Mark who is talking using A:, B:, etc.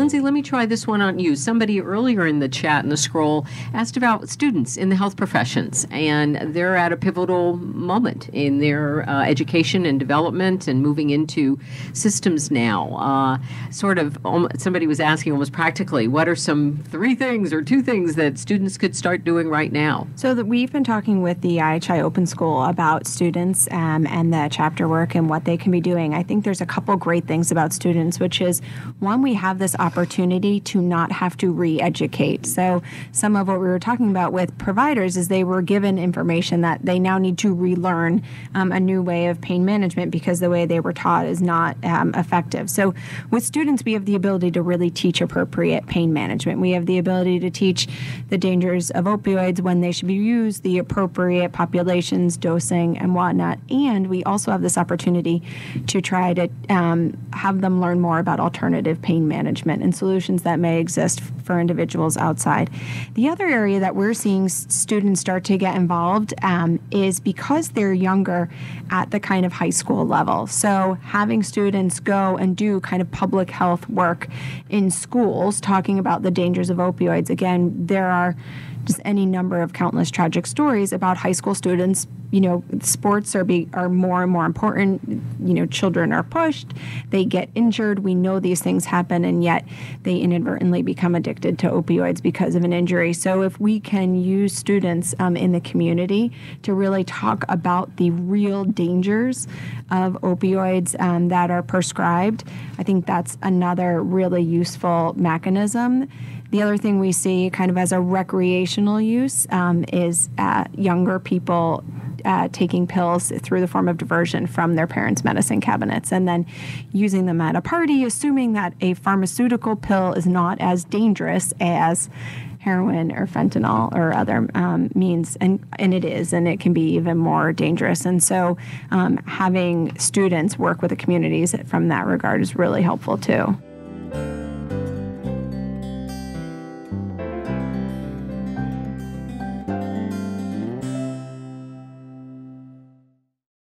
A: Bonzi, let me try this one on you. Somebody earlier in the chat in the scroll asked about students in the health professions, and they're at a pivotal moment in their education and development and moving into systems now. Somebody was asking almost practically, what are some 3 things or 2 things that students could start doing right now?
B: So that we've been talking with the IHI Open School about students and the chapter work and what they can be doing. I think there's a couple great things about students, which is, one, we have this opportunity to not have to re-educate. So some of what we were talking about with providers is they were given information that they now need to relearn a new way of pain management because the way they were taught is not effective. So with students, we have the ability to really teach appropriate pain management. We have the ability to teach the dangers of opioids, when they should be used, the appropriate populations, dosing, and whatnot. And we also have this opportunity to try to have them learn more about alternative pain management and solutions that may exist for individuals outside. The other area that we're seeing students start to get involved is because they're younger at the kind of high school level. So having students go and do kind of public health work in schools, talking about the dangers of opioids. Again, there are just any number of countless tragic stories about high school students. Sports are more and more important. Children are pushed, they get injured. We know these things happen, and yet they inadvertently become addicted to opioids because of an injury. So if we can use students in the community to really talk about the real dangers of opioids that are prescribed, I think that's another really useful mechanism. The other thing we see kind of as a recreational use is younger people taking pills through the form of diversion from their parents' medicine cabinets and then using them at a party, assuming that a pharmaceutical pill is not as dangerous as heroin or fentanyl or other means, and it is, and it can be even more dangerous. And so having students work with the communities from that regard is really helpful too.